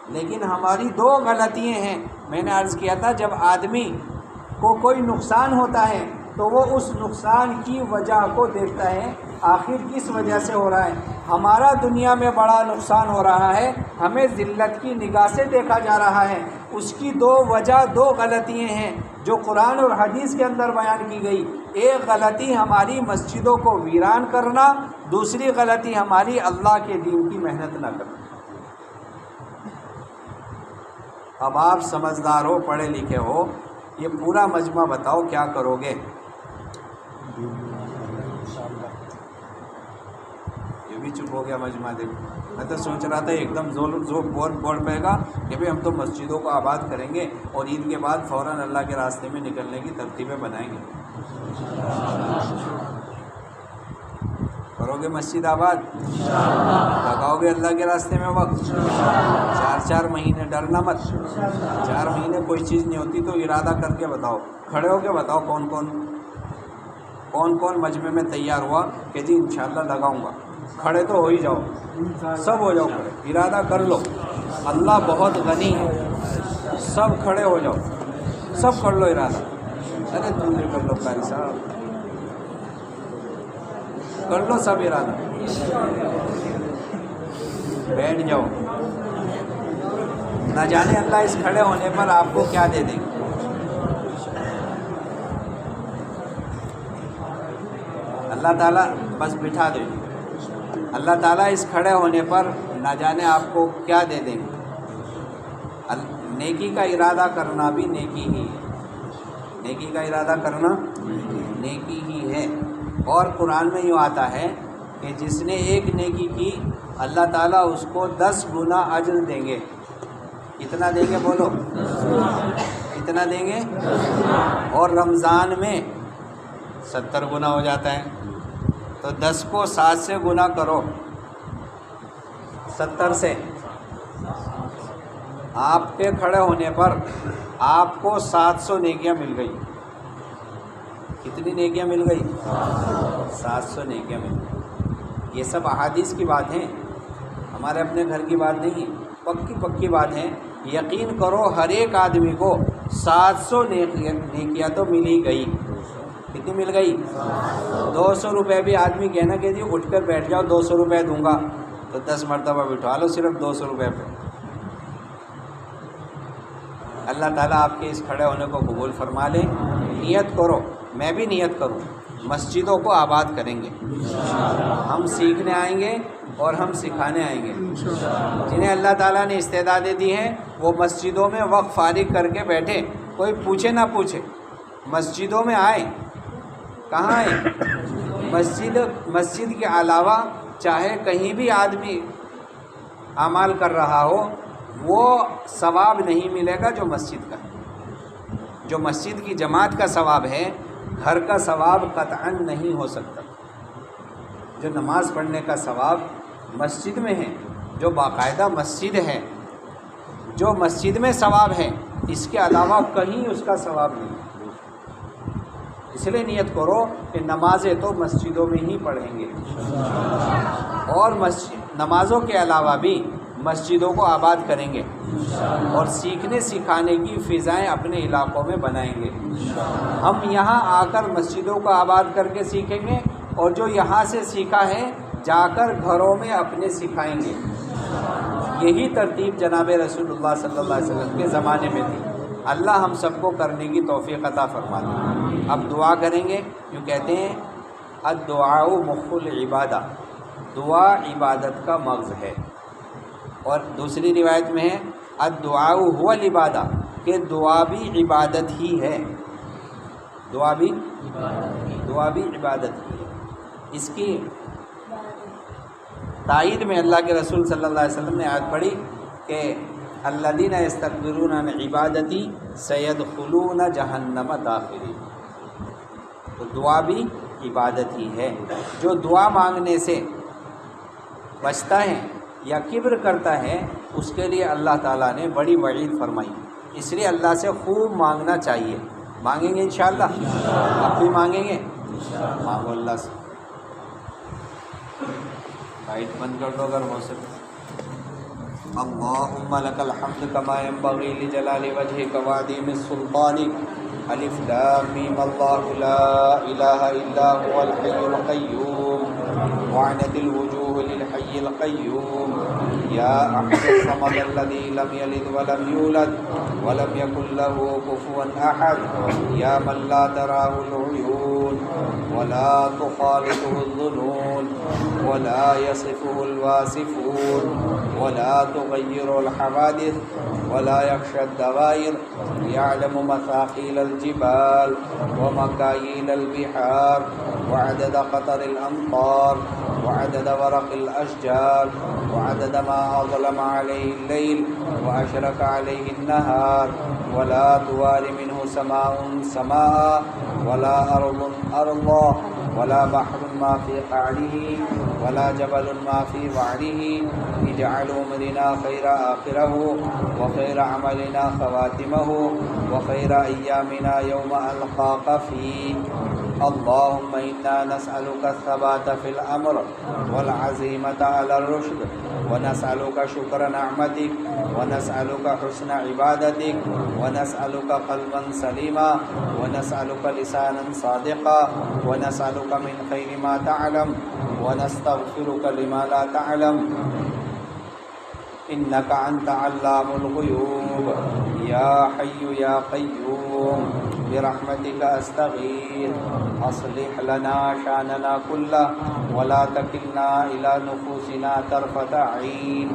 لیکن ہماری دو غلطیاں ہیں۔ میں نے عرض کیا تھا جب آدمی کو کوئی نقصان ہوتا ہے تو وہ اس نقصان کی وجہ کو دیکھتا ہے، آخر کس وجہ سے ہو رہا ہے۔ ہمارا دنیا میں بڑا نقصان ہو رہا ہے، ہمیں ذلت کی نگاہ سے دیکھا جا رہا ہے، اس کی دو وجہ، دو غلطیاں ہیں جو قرآن اور حدیث کے اندر بیان کی گئی۔ ایک غلطی ہماری مسجدوں کو ویران کرنا، دوسری غلطی ہماری اللہ کے دین کی محنت نہ کرنا۔ اب آپ سمجھدار ہو، پڑھے لکھے ہو، یہ پورا مجمع بتاؤ کیا کرو گے؟ یہ بھی چپ ہو گیا مجمع، دیکھو میں تو سوچ رہا تھا ایک دم زور بول پائے گا کہ بھئی ہم تو مسجدوں کو آباد کریں گے اور عید کے بعد فوراً اللہ کے راستے میں نکلنے کی ترتیبیں بنائیں گے۔ کرو گے مسجد آباد؟ لگاؤ گے اللہ کے راستے میں وقت؟ 4 مہینے، ڈرنا مت، 4 مہینے کوئی چیز نہیں ہوتی، تو ارادہ کر کے بتاؤ، کھڑے ہو کے بتاؤ کون مجمع میں تیار ہوا کہ جی انشاءاللہ لگاؤں گا۔ کھڑے تو ہو ہی جاؤ، سب ہو جاؤ کھڑے، ارادہ کر لو، اللہ بہت غنی ہے، سب کھڑے ہو جاؤ، سب کر لو ارادہ۔ ارے تم بھی کر لو قاری صاحب، کر لو سب ارادہ، بیٹھ جاؤ، نہ جانے اللہ اس کھڑے ہونے پر آپ کو کیا دے دیں گے۔ اللہ تعالیٰ بس بٹھا دے، اللہ تعالیٰ اس کھڑے ہونے پر نہ جانے آپ کو کیا دے دیں گے۔ نیکی کا ارادہ کرنا بھی نیکی ہی ہے، نیکی کا ارادہ کرنا نیکی ہی ہے۔ اور قرآن میں یوں آتا ہے کہ جس نے ایک نیکی کی اللہ تعالیٰ اس کو 10 گنا اجر دیں گے۔ کتنا دیں گے بولو؟ کتنا دیں گے؟ اور رمضان میں 70 گنا ہو جاتا ہے، تو 10 کو 7 سے گنا کرو، 70 سے، آپ کے کھڑے ہونے پر آپ کو 700 نیکیاں مل گئی۔ کتنی نیکیاں مل گئی؟ 700 نیکیاں مل گئی۔ یہ سب احادیث کی بات ہیں، ہمارے اپنے گھر کی بات نہیں، پکی بات ہے۔ یقین کرو ہر ایک آدمی کو 700 نیکیاں تو مل ہی گئی۔ کتنی مل گئی؟ 200 روپے بھی آدمی کہنا کہ جی اٹھ کر بیٹھ جاؤ 200 روپے دوں گا، تو 10 مرتبہ بٹھوا لو صرف 200 روپے پہ۔ اللہ تعالیٰ آپ کے اس کھڑے ہونے کو قبول فرما لے۔ نیت کرو، میں بھی نیت کروں، مسجدوں کو آباد کریں گے، ہم سیکھنے آئیں گے اور ہم سکھانے آئیں گے۔ جنہیں اللہ تعالیٰ نے استعدادیں دی ہیں وہ مسجدوں میں وقت فارغ کر کے بیٹھے، کوئی پوچھے نہ پوچھے، مسجدوں میں آئیں۔ کہاں آئیں؟ مسجد کے علاوہ چاہے کہیں بھی آدمی اعمال کر رہا ہو، وہ ثواب نہیں ملے گا جو مسجد کا ہے۔ جو مسجد کی جماعت کا ثواب ہے، گھر کا ثواب قطعاً نہیں ہو سکتا۔ جو نماز پڑھنے کا ثواب مسجد میں ہے، جو باقاعدہ مسجد ہے، جو مسجد میں ثواب ہے، اس کے علاوہ کہیں اس کا ثواب نہیں۔ اس لیے نیت کرو کہ نمازیں تو مسجدوں میں ہی پڑھیں گے، اور نمازوں کے علاوہ بھی مسجدوں کو آباد کریں گے، اور سیکھنے سکھانے کی فضائیں اپنے علاقوں میں بنائیں گے۔ ہم یہاں آ کر مسجدوں کو آباد کر کے سیکھیں گے، اور جو یہاں سے سیکھا ہے جا کر گھروں میں اپنے سکھائیں گے۔ یہی ترتیب جناب رسول اللہ صلی اللہ علیہ وسلم کے زمانے میں تھی۔ اللہ ہم سب کو کرنے کی توفیق عطا فرما دے۔ اب دعا کریں گے، جو کہتے ہیں الدعاء مخ العبادہ، دعا عبادت کا مغز ہے۔ اور دوسری روایت میں ہے الدعاء هو العبادہ، کہ دعا بھی عبادت ہی ہے، دعا بھی عبادت ہی ہے۔ اس کی تائید میں اللہ کے رسول صلی اللہ علیہ وسلم نے آیت پڑھی کہ الذین یستکبرون عن عبادتی سیدخلون جہنم داخرین۔ تو دعا بھی عبادت ہی ہے۔ جو دعا مانگنے سے بچتا ہے یا کبر کرتا ہے، اس کے لیے اللہ تعالیٰ نے بڑی وعید فرمائی۔ اس لیے اللہ سے خوب مانگنا چاہیے۔ مانگیں گے انشاءاللہ؟ آپ بھی مانگیں گے؟ مانگو اللہ سے۔ لائٹ بند کر دو اگر ہو سکے۔ اللہم لک الحمد کما ینبغی لجلال وجہک وعظیم سلطانک۔ الف لام میم اللہ لا الہ الا هو الحی القیوم وعنت الوجوہ للحی القیوم یا احد الصمد الذی لم یلد ولم یولد ولم یکن له کفوا احد یا من لا تراہ العیون ولا تخالطه الظنون ولا يصفه الواصفون ولا تغير الحوادث ولا يخشى الدوائر يعلم مثاقيل الجبال ومكاييل البحار وعدد قطر الأمطار وعدد ورق الأشجار وعدد ما أظلم عليه الليل وأشرق عليه النهار ولا تواري منه سماء سماء ولا أرض أرضا ولا بحر ما في قعره ولا جبل ما في وعره اجعل أمرنا خير آخره وخير عملنا خواتمه وخير أيامنا يوم ألقاك فيه اللهم إنا نسألك الثبات في الأمر والعزيمة على الرشد ونسألك شكر نعمتك ونسألك حسن عبادتك ونسألك قلبا سليما ونسألك لسانا صادقا ونسألك من خير ما تعلم ونستغفرك لما لا تعلم إنك أنت علام الغيوب يا حي يا قيوم برحمتك أستغيث أصلح لنا شأننا كله ولا تكلنا إلى نفوسنا طرفة عين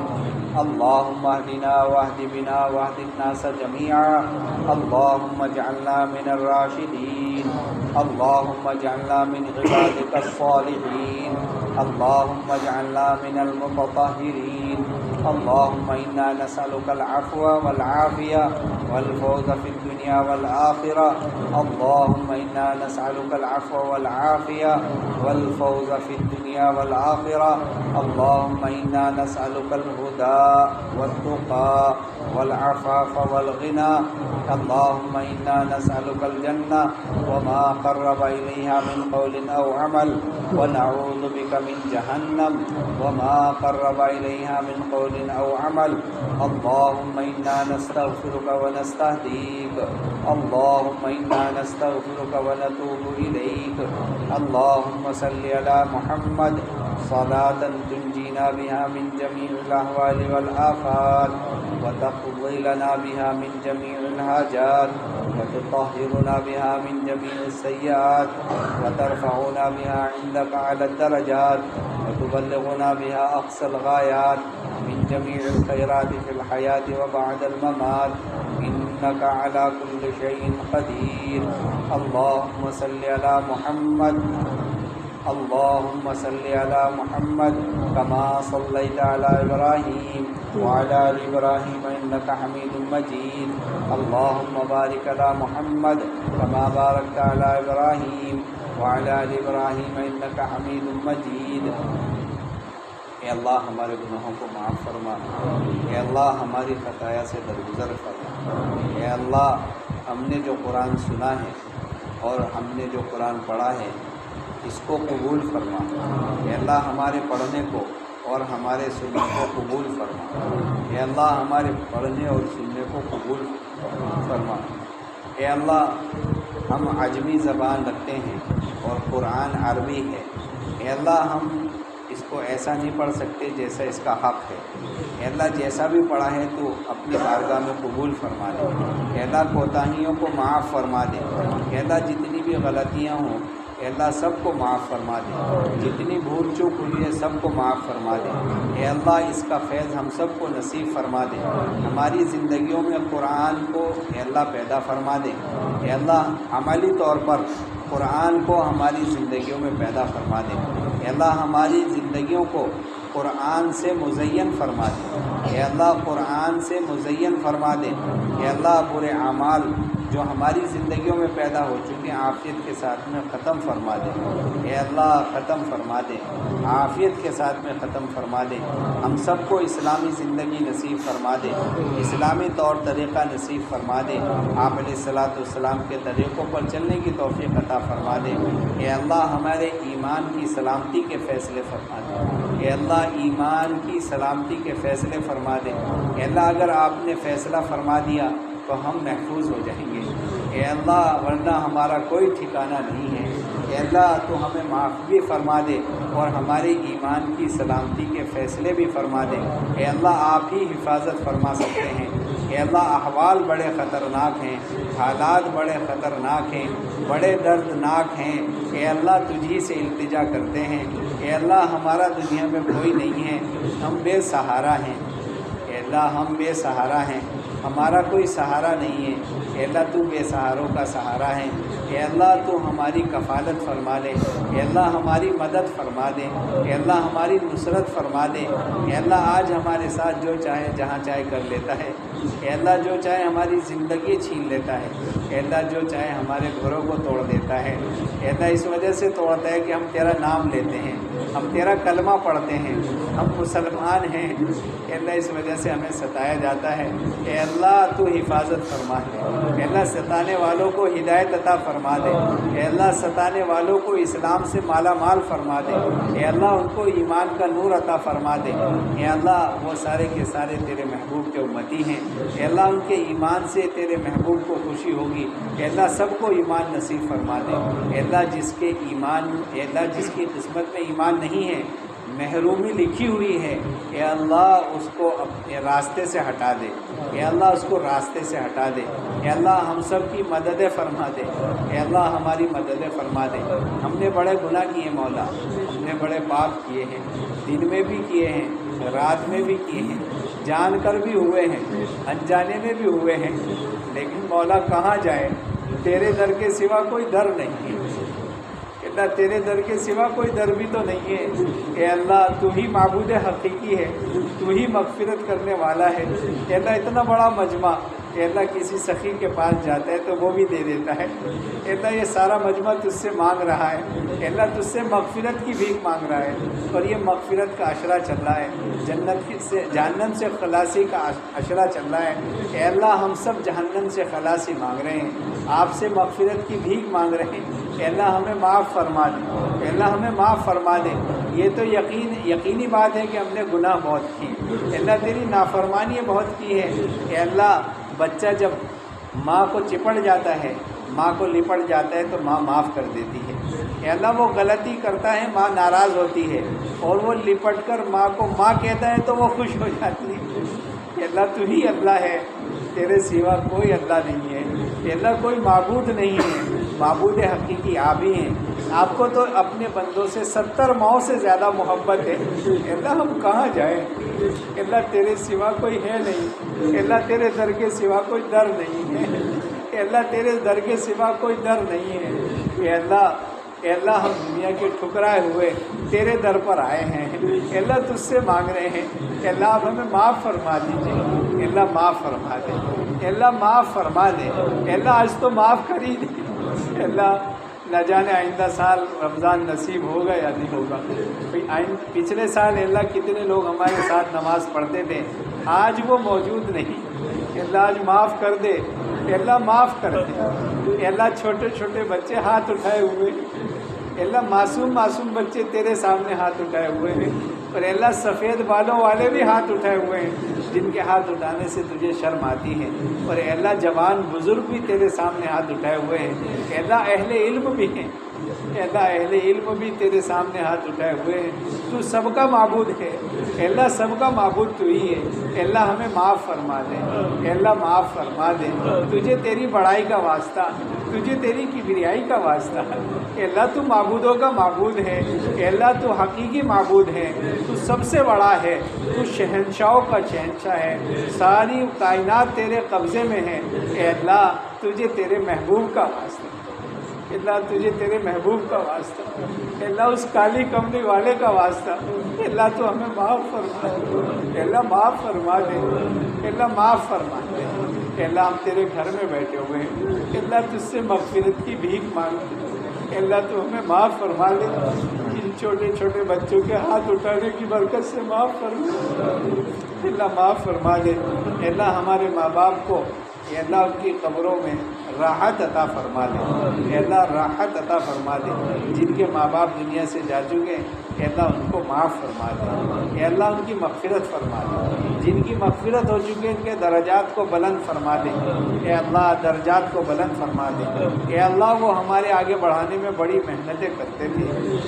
اللهم اهدنا واهد بنا واهد الناس جميعا اللهم اجعلنا من الراشدين اللهم اجعلنا من عبادك الصالحين اللهم اجعلنا من المتطهرين اللهم إنا نسألك العفو والعافية والفوز في الدنيا والآخرة. اللهم إنا نسألك العفو والعافية والفوز في الدنيا والآخرة. اللهم إنا نسألك الهدى والتقى والعفاف والغنى. اللهم إنا نسألك الجنة وما قرب إليها من قول أو عمل، ونعوذ بك من جهنم وما قرب إليها من قول أو عمل. اللهم إنا نستغفرك ونستهديك. اللهم إنا نستغفرك ونتوب إليك. اللهم صل على محمد صلاة تنجينا بها من جميع الأهوال والآفات، وتقضي لنا بها من جميع الحاجات، وتطهرنا بها من جميع السيئات، وترفعنا بها عندك على الدرجات، وتبلغنا بها أقصى الغايات من جميع الخيرات في الحياة وبعد الممات، إنك على كل شيء قدير. اللهم صل على محمد. اللهم صل على محمد كما صليت على إبراهيم وعلى آل إبراهيم إنك حميد مجيد. اللهم بارك على محمد كما باركت على إبراهيم وعلى آل إبراهيم إنك حميد مجيد. اے اللہ ہمارے گناہوں کو معاف فرما. اے اللہ ہماری خطایا سے درگزر فرما. اے اللہ ہم نے جو قرآن سنا ہے اور ہم نے جو قرآن پڑھا ہے اس کو قبول فرما. اے اللہ ہمارے پڑھنے کو اور ہمارے سننے کو قبول فرما. اے اللہ ہمارے پڑھنے اور سننے کو قبول فرما. اے اللہ ہم عجمی زبان رکھتے ہیں اور قرآن عربی ہے. اے اللہ ہم اس کو ایسا نہیں پڑھ سکتے جیسا اس کا حق ہے. اے اللہ جیسا بھی پڑھا ہے تو اپنی بارگاہ میں قبول فرما دے. اے اللہ کوتاہیوں کو معاف فرما دے. اے اللہ جتنی بھی غلطیاں ہوں اے اللہ سب کو معاف فرما دے. جتنی بھول چوک ہوئی ہے سب کو معاف فرما دے. اے اللہ اس کا فیض ہم سب کو نصیب فرما دے. ہماری زندگیوں میں قرآن کو اے اللہ پیدا فرما دے. اے اللہ عملی طور پر قرآن کو ہماری زندگیوں میں پیدا فرما دے. اے اللہ ہماری زندگیوں کو قرآن سے مزین فرما دے. اے اللہ قرآن سے مزین فرما دے. اے اللہ برے اعمال جو ہماری زندگیوں میں پیدا ہو چکے ہیں عافیت کے ساتھ میں ختم فرما دے. اے اللہ ختم فرما دے. عافیت کے ساتھ میں ختم فرما دے. ہم سب کو اسلامی زندگی نصیب فرما دے. اسلامی طور طریقہ نصیب فرما دے. آپ علیہ الصلوۃ والسلام کے طریقوں پر چلنے کی توفیق عطا فرما دے. اے اللہ ہمارے ایمان کی سلامتی کے فیصلے فرما دے. اے اللہ ایمان کی سلامتی کے فیصلے فرما دے. اے اللہ اگر آپ نے فیصلہ فرما دیا تو ہم محفوظ ہو جائیں گے. اے اللہ ورنہ ہمارا کوئی ٹھکانہ نہیں ہے. اے اللہ تو ہمیں معاف بھی فرما دے اور ہمارے ایمان کی سلامتی کے فیصلے بھی فرما دے. اے اللہ آپ ہی حفاظت فرما سکتے ہیں. اے اللہ احوال بڑے خطرناک ہیں، حالات بڑے خطرناک ہیں، بڑے دردناک ہیں. اے اللہ تجھی سے التجا کرتے ہیں. اے اللہ ہمارا دنیا میں کوئی نہیں ہے، ہم بے سہارا ہیں. اے اللہ ہم بے سہارا ہیں، ہمارا کوئی سہارا نہیں ہے. اے اللہ تو بے سہاروں کا سہارا ہے. اے اللہ تو ہماری کفالت فرما دے. اے اللہ ہماری مدد فرما دے. اے اللہ ہماری نصرت فرما دے. اے اللہ آج ہمارے ساتھ جو چاہے جہاں چاہے کر لیتا ہے. اے اللہ جو چاہے ہماری زندگی چھین لیتا ہے. اے اللہ جو چاہے ہمارے گھروں کو توڑ دیتا ہے. اے اللہ اس وجہ سے توڑتا ہے کہ ہم تیرا نام لیتے ہیں، ہم تیرا کلمہ پڑھتے ہیں، ہم مسلمان ہیں. اے اللہ اس وجہ سے ہمیں ستایا جاتا ہے. اے اللہ تو حفاظت فرما دے. اے اللہ ستانے والوں کو ہدایت عطا فرما دے. اے اللہ ستانے والوں کو اسلام سے مالا مال فرما دے. اے اللہ ان کو ایمان کا نور عطا فرما دے. اے اللہ وہ سارے کے سارے تیرے محبوب کے امتی ہیں. اے اللہ ان کے ایمان سے تیرے محبوب کو خوشی ہوگی. اے اللہ سب کو ایمان نصیب فرما دے. اے اللہ اے اللہ جس کی قسمت میں ایمان نہیں ہے، محرومی لکھی ہوئی ہے، اے اللہ اس کو اپنے راستے سے ہٹا دے. اے اللہ اس کو راستے سے ہٹا دے. اے اللہ ہم سب کی مدد فرما دے. اے اللہ ہماری مدد فرما دے. ہم نے بڑے گناہ کیے مولا، ہم نے بڑے پاپ کیے ہیں، دن میں بھی کیے ہیں، رات میں بھی کیے ہیں، جان کر بھی ہوئے ہیں، انجانے میں بھی ہوئے ہیں. لیکن مولا کہاں جائے، تیرے در کے سوا کوئی در نہیں ہے کہ اللہ تیرے در کے سوا کوئی در بھی تو نہیں ہے۔ اے اللہ تو ہی معبود حقیقی ہے، تو ہی مغفرت کرنے والا ہے۔ اے اللہ اتنا بڑا مجمع، اے اللہ کسی سخی کے پاس جاتا ہے تو وہ بھی دے دیتا ہے۔ اے اللہ یہ سارا مجمع تجھ سے مانگ رہا ہے، اے اللہ تجھ سے مغفرت کی بھیک مانگ رہا ہے، اور یہ مغفرت کا عشرہ چل رہا ہے، جہنم سے خلاصی کا عشرہ چل رہا ہے۔ اے اللہ ہم سب جہنم سے خلاصی مانگ رہے ہیں، آپ سے مغفرت کی بھیک مانگ رہے ہیں۔ اے اللہ ہمیں معاف فرما دے، اے اللہ ہمیں معاف فرما دے۔ یہ تو یقینی بات ہے کہ ہم نے گناہ بہت کیے، اے اللہ تیری نافرمانی بہت کی ہے۔ اے اللہ بچہ جب ماں کو چپڑ جاتا ہے، ماں کو لپٹ جاتا ہے تو ماں معاف کر دیتی ہے۔ اے اللہ وہ غلطی کرتا ہے، ماں ناراض ہوتی ہے، اور وہ لپٹ کر ماں کو ماں کہتا ہے تو وہ خوش ہو جاتی ہے۔ اے اللہ تو ہی اللہ ہے، تیرے سوا کوئی اللہ نہیں ہے۔ اے اللہ کوئی معبود نہیں ہے، معبود حقیقی آپ ہی ہیں۔ آپ کو تو اپنے بندوں سے 70 ماؤں سے زیادہ محبت ہے۔ اے اللہ ہم کہاں جائیں؟ اے اللہ تیرے سوا کوئی ہے نہیں، اے اللہ تیرے در کے سوا کوئی در نہیں ہے، اے اللہ تیرے در کے سوا کوئی در نہیں ہے۔ اے اللہ ہم دنیا کے ٹھکرائے ہوئے تیرے در پر آئے ہیں، اے اللہ تجھ سے مانگ رہے ہیں، اے اللہ آپ ہمیں معاف فرما دیجیے، اے اللہ معاف فرما دے، اے اللہ معاف فرما دے، اے اللہ آج تو معاف کر ہی دے۔ اے اللہ نہ جانے آئندہ سال رمضان نصیب ہوگا یا نہیں ہوگا۔ پچھلے سال اے اللہ کتنے لوگ ہمارے ساتھ نماز پڑھتے تھے، آج وہ موجود نہیں، اے اللہ آج معاف کر دے، اے اللہ معاف کر دے۔ اے اللہ چھوٹے چھوٹے بچے ہاتھ اٹھائے ہوئے، اے اللہ معصوم بچے تیرے سامنے ہاتھ اٹھائے ہوئے ہیں، اور اے اللہ سفید بالوں والے بھی ہاتھ اٹھائے ہوئے ہیں جن کے ہاتھ اٹھانے سے تجھے شرم آتی ہے، اور اے اللہ جوان بزرگ بھی تیرے سامنے ہاتھ اٹھائے ہوئے ہیں، اے اللہ اہل علم بھی ہیں، اے اللہ اہل علم بھی تیرے سامنے ہاتھ اٹھائے ہوئے ہیں۔ تو سب کا معبود ہے، اے اللہ سب کا معبود تو ہی ہے۔ اے اللہ ہمیں معاف فرما دے، اے اللہ معاف فرما دے۔ تجھے تیری بڑائی کا واسطہ، تجھے تیری کبریائی کا واسطہ، اے اللہ تو معبودوں کا معبود ہے، اے اللہ تو حقیقی معبود ہے، تو سب سے بڑا ہے، تو شہنشاہوں کا شہنشاہ ہے، ساری کائنات تیرے قبضے میں ہے۔ اے اللہ تجھے تیرے محبوب کا واسطہ، اے اللہ تجھے تیرے محبوب کا واسطہ، اے اللہ اس کالی کملی والے کا واسطہ، اے اللہ تو ہمیں معاف فرما دے، اے اللہ معاف فرما دے، اے اللہ معاف فرما دے۔ اے اللہ ہم تیرے گھر میں بیٹھے ہوئے ہیں، اے اللہ تجھ سے مغفرت کی بھیک مانگتے ہیں، اے اللہ تو ہمیں معاف فرما دے۔ ان چھوٹے چھوٹے بچوں کے ہاتھ اٹھانے کی برکت سے معاف فرما دے، اے اللہ معاف فرما دے۔ اے اللہ ہمارے ماں باپ کو اے اللہ ان کی قبروں میں راحت عطا فرما دے، اے اللہ راحت عطا فرما دے۔ جن کے ماں باپ دنیا سے جا چکے اے اللہ ان کو معاف فرما دے، اے اللہ ان کی مغفرت فرما دے۔ جن کی مغفرت ہو چکی ان کے درجات کو بلند فرما دے، اے اللہ درجات کو بلند فرما دے۔ اے اللہ وہ ہمارے آگے بڑھانے میں بڑی محنتیں کرتے تھے،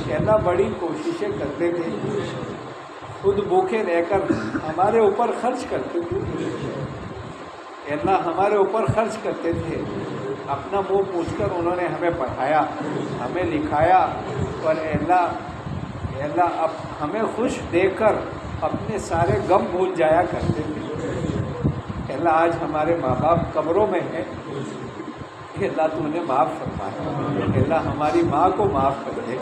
اے اللہ بڑی کوششیں کرتے تھے، خود بھوکے رہ کر ہمارے اوپر خرچ کرتے تھے، اے اللہ ہمارے اوپر خرچ کرتے تھے، اپنا منہ پوچھ کر انہوں نے ہمیں پڑھایا، ہمیں لکھایا، اور اے اللہ اب ہمیں خوش دیکھ کر اپنے سارے غم بھول جایا کرتے تھے۔ اے اللہ آج ہمارے ماں باپ قبروں میں ہیں، اے اللہ تو انہیں معاف فرمائے، اے اللہ ہماری ماں کو معاف کر دے،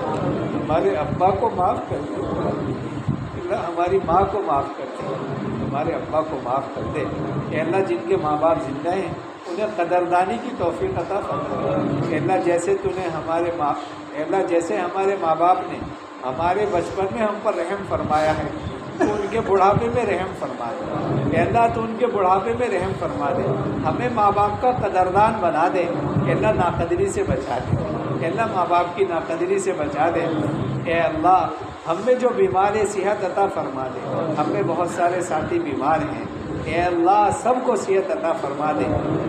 ہمارے ابا کو معاف کر دے، اے اللہ ہماری ماں کو معاف کر دے، ہمارے ابا کو معاف کر دے۔ اے اللہ جن کے ماں باپ زندہ ہیں انہیں قدردانی کی توفیق عطا فرما۔ اے اللہ جیسے تو نے اے اللہ جیسے ہمارے ماں باپ نے ہمارے بچپن میں ہم پر رحم فرمایا ہے تو ان کے بڑھاپے میں رحم فرما دے، اے اللہ تو ان کے بڑھاپے میں رحم فرما دے، ہمیں ماں باپ کا قدردان بنا دے، اے اللہ ناقدری سے بچا دے، اے اللہ ماں باپ کی ناقدری سے بچا دے۔ اے اللہ ہم میں جو بیمار ہے صحت عطا فرما دے، ہم میں بہت سارے ساتھی بیمار ہیں، اے اللہ سب کو صحت عطا فرما دے۔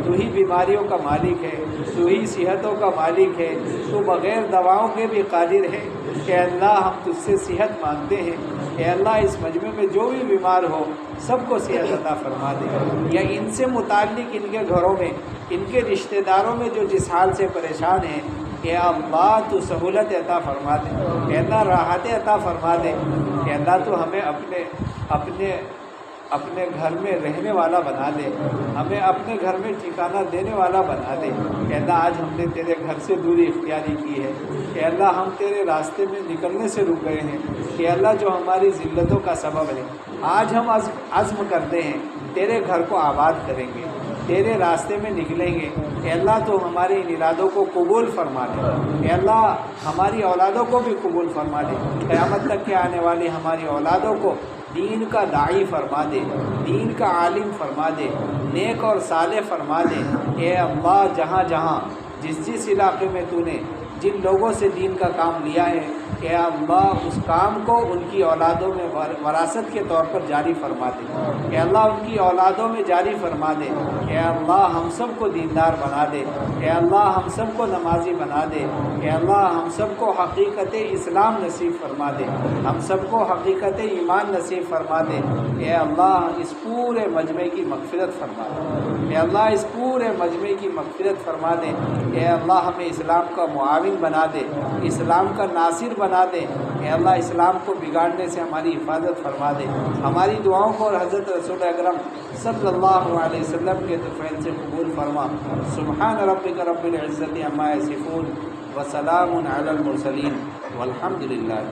تو ہی بیماریوں کا مالک ہے، تو ہی صحتوں کا مالک ہے، تو بغیر دواؤں کے بھی قادر ہے۔ اے اللہ ہم تجھ سے صحت مانگتے ہیں، اے اللہ اس مجمع میں جو بھی بیمار ہو سب کو صحت عطا فرما دے، یا ان سے متعلق ان کے گھروں میں ان کے رشتہ داروں میں جو جس حال سے پریشان ہیں اے اللہ تو سہولت عطا فرما دے، اے اللہ راحت عطا فرما دے، اے اللہ تو ہمیں اپنے گھر میں رہنے والا بنا دے، ہمیں اپنے گھر میں ٹھکانہ دینے والا بنا دے۔ اے اللہ آج ہم نے تیرے گھر سے دوری اختیاری کی ہے، اے اللہ ہم تیرے راستے میں نکلنے سے رک گئے ہیں، اے اللہ جو ہماری ذلتوں کا سبب ہے، آج ہم عزم کرتے ہیں تیرے گھر کو آباد کریں گے، تیرے راستے میں نکلیں گے۔ اے اللہ تو ہمارے ان ارادوں کو قبول فرما دے، اے اللہ ہماری اولادوں کو بھی قبول فرما دے، قیامت تک کے آنے والی ہماری اولادوں کو دین کا داعی فرما دے، دین کا عالم فرما دے، نیک اور صالح فرما دے۔ اے اللہ جہاں جہاں جس علاقے میں تو نے جن لوگوں سے دین کا کام لیا ہے، اے اللہ اس کام کو ان کی اولادوں میں وراثت کے طور پر جاری فرما دے، اے اللہ ان کی اولادوں میں جاری فرما دے، اے اللہ ہم سب کو دیندار بنا دے، اے اللہ ہم سب کو نمازی بنا دے، اے اللہ ہم سب کو حقیقت اسلام نصیب فرما دے، ہم سب کو حقیقت ایمان نصیب فرما دے۔ اے اللہ اس پورے مجمع کی مغفرت فرما دے، اے اللہ اس پورے مجمع کی مغفرت فرما دے، اے اللہ ہمیں اسلام کا معاون بنا دے، اسلام کا ناصر بنا دے، اے اللہ اسلام کو بگاڑنے سے ہماری حفاظت فرما دے، ہماری دعاؤں کو اور حضرت رسول اکرم صلی اللہ علیہ وسلم کے طفیل سے قبول فرما۔ سبحان ربک رب العزت عما یصفون وسلام علی المرسلین والحمد للہ۔